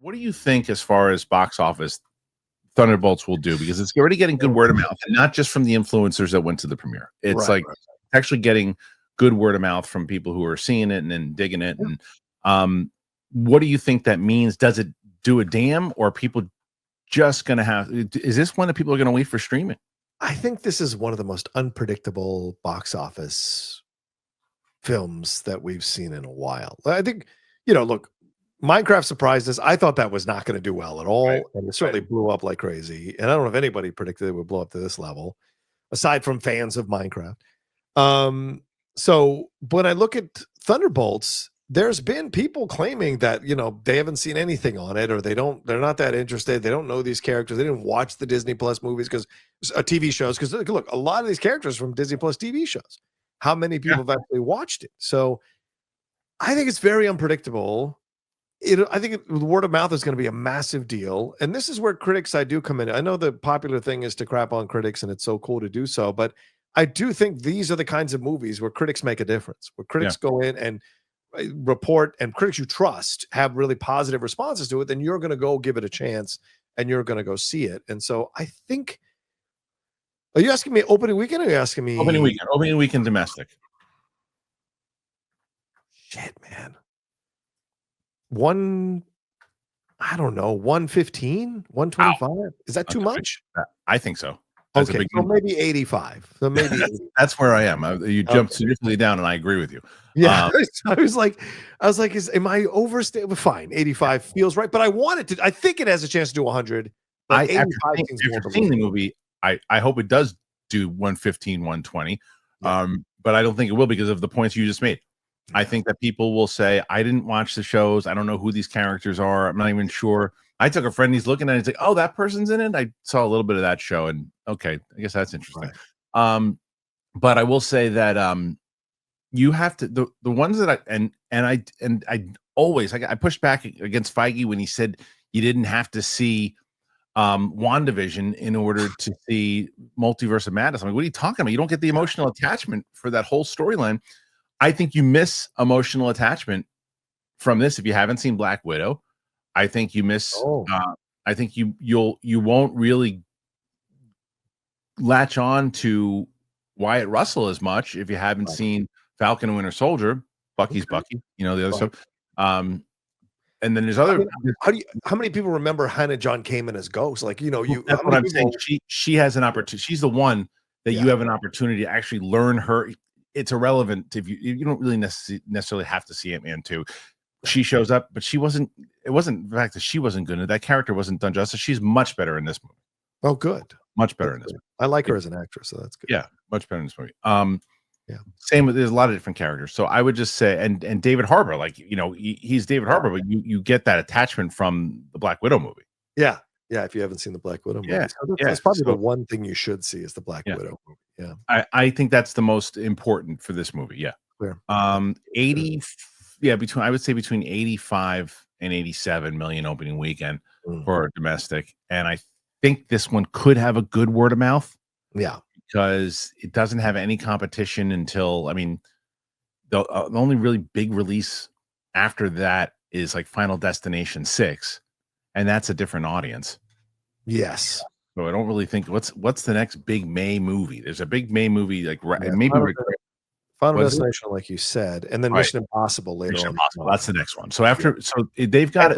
What do you think as far as box office Thunderbolts will do? Because it's already getting good word of mouth, and not just from the influencers that went to the premiere. It's Right. actually getting good word of mouth from people who are seeing it and then digging it. And what do you think that means? Does it do a damn, or are people just going to have? Is this one that people are going to wait for streaming? I think this is one of the most unpredictable box office films that we've seen in a while. I think, look, Minecraft surprised us. I thought that was not going to do well at all, Right. and it certainly blew up like crazy. And I don't know if anybody predicted it would blow up to this level, aside from fans of Minecraft. So when I look at Thunderbolts, there's been people claiming that they haven't seen anything on it, or they're not that interested. They don't know these characters. They didn't watch the Disney Plus movies TV shows. Because look, a lot of these characters from Disney Plus TV shows. How many people have actually watched it? So I think it's very unpredictable. I think the word of mouth is going to be a massive deal. And this is where critics, I do come in. I know the popular thing is to crap on critics, and it's so cool to do so. But I do think these are the kinds of movies where critics make a difference, where critics go in and report, and critics you trust have really positive responses to it. Then you're going to go give it a chance, and you're going to go see it. And so I think, are you asking me opening weekend, or are you asking me opening weekend domestic? Shit, man. I don't know, 115, 125. Wow. Is that too much? I think so. That's okay, so maybe 85. So maybe that's where I am. You jumped significantly down, and I agree with you. Yeah, I was like, am I overstating? Fine, 85 feels right, but I want it to. I think it has a chance to do 100. But after seeing the movie, I hope it does do 115, 120. But I don't think it will, because of the points you just made. I think that people will say, I didn't watch the shows. I don't know who these characters are. I'm not even sure. I took a friend, he's looking at it, he's like, oh, that person's in it. I saw a little bit of that show, and okay, I guess that's interesting. Right. But I will say that you have to, the ones that I always pushed back against Feige when he said you didn't have to see WandaVision in order to see Multiverse of Madness. I'm like, what are you talking about? You don't get the emotional attachment for that whole storyline. I think you miss emotional attachment from this if you haven't seen Black Widow. I think you miss. I think you won't really latch on to Wyatt Russell as much if you haven't seen Falcon and Winter Soldier. Bucky's Bucky, the other stuff. And then there's other. How many people remember Hannah John Kamen as Ghost? Like That's what I'm saying. She has an opportunity. She's the one that you have an opportunity to actually learn her. It's irrelevant if you don't really necessarily have to see Ant-Man 2. She shows up, but it wasn't the fact that she wasn't good. That character wasn't done justice. She's much better in this movie. Oh, good. Much better in this movie. I like her as an actress, so that's good. Yeah, much better in this movie. Same with, there's a lot of different characters. So I would just say, and David Harbour, he's David Harbour, but you get that attachment from the Black Widow movie. Yeah. Yeah, if you haven't seen the Black Widow movie. That's probably the one thing you should see is the Black Widow movie. Yeah. I think that's the most important for this movie. Yeah. Clear. 80 I would say between 85 and 87 million opening weekend for domestic. And I think this one could have a good word of mouth. Yeah. Because it doesn't have any competition until, the only really big release after that is like Final Destination 6. And that's a different audience. Yes. So I don't really think what's the next big May movie. There's a big May movie Final Destination, like you said, and then Mission Impossible later on. That's the next one. So they've got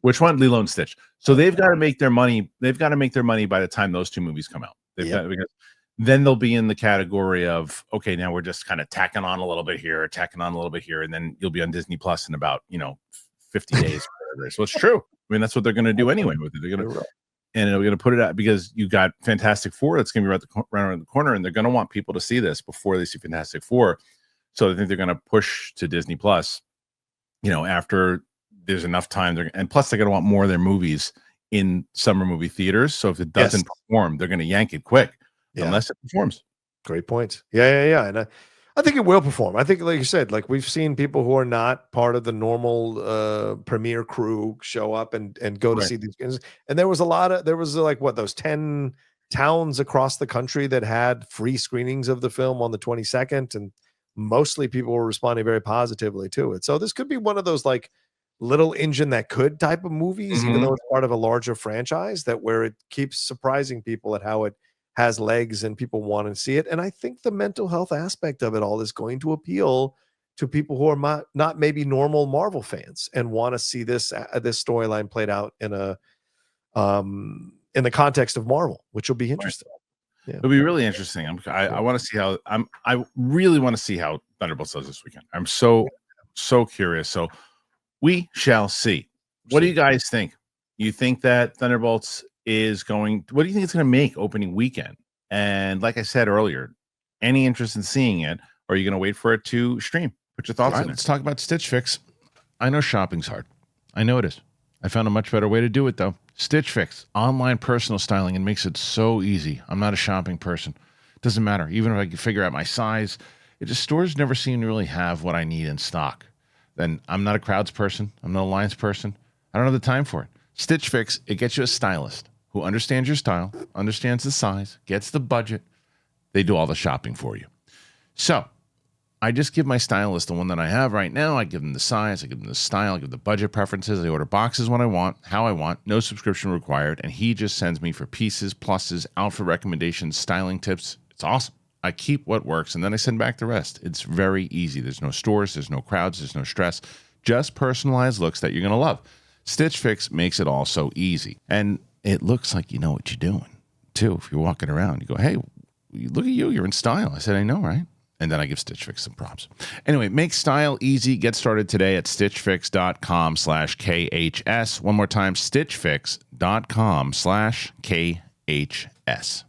which one? Lilo and Stitch. So they've got to make their money. They've got to make their money by the time those two movies come out. Because then they'll be in the category of, okay, now we're just kind of tacking on a little bit here, and then you'll be on Disney Plus in about 50 days. So it's true. That's what they're going to do anyway with it. They're going to, and they're going to put it out because you got Fantastic Four that's going to be right around the corner, and they're going to want people to see this before they see Fantastic Four. So I think they're going to push to Disney Plus, after there's enough time. And plus, they're going to want more of their movies in summer movie theaters. So if it doesn't perform, they're going to yank it quick, unless it performs. Great point. Yeah. And I think it will perform. I think, like you said, like we've seen people who are not part of the normal premiere crew show up and go to see these games. And there was those 10 towns across the country that had free screenings of the film on the 22nd. And mostly people were responding very positively to it. So this could be one of those little engine that could type of movies, even Mhm. though it's part of a larger franchise, that where it keeps surprising people at how it has legs and people want to see it. And I think the mental health aspect of it all is going to appeal to people who are not maybe normal Marvel fans and want to see this storyline played out in the context of Marvel, which will be interesting. Yeah. It'll be really interesting. I want to see how I really want to see how Thunderbolts does this weekend. I'm so curious. So we shall see. What do you guys think? You think that Thunderbolts is going? What do you think it's going to make opening weekend? And like I said earlier, any interest in seeing it, or are you going to wait for it to stream? Put your thoughts All in right, let's talk about Stitch Fix. I know shopping's hard. I know it is. I found a much better way to do it, though. Stitch Fix, online personal styling, and makes it so easy. I'm not a shopping person. Doesn't matter. Even if I can figure out my size, stores never seem to really have what I need in stock. Then I'm not a crowds person. I'm not a lines person. I don't have the time for it. Stitch Fix, it gets you a stylist who understands your style, understands the size, gets the budget. They do all the shopping for you. So I just give my stylist the one that I have right now. I give them the size, I give them the style, I give the budget preferences. I order boxes when I want, how I want, no subscription required. And he just sends me for pieces, pluses, outfit recommendations, styling tips. It's awesome. I keep what works and then I send back the rest. It's very easy. There's no stores, there's no crowds, there's no stress. Just personalized looks that you're going to love. Stitch Fix makes it all so easy. And it looks like you know what you're doing, too. If you're walking around, you go, hey, look at you. You're in style. I said, I know, right? And then I give Stitch Fix some props. Anyway, make style easy. Get started today at stitchfix.com/KHS. One more time, stitchfix.com/KHS.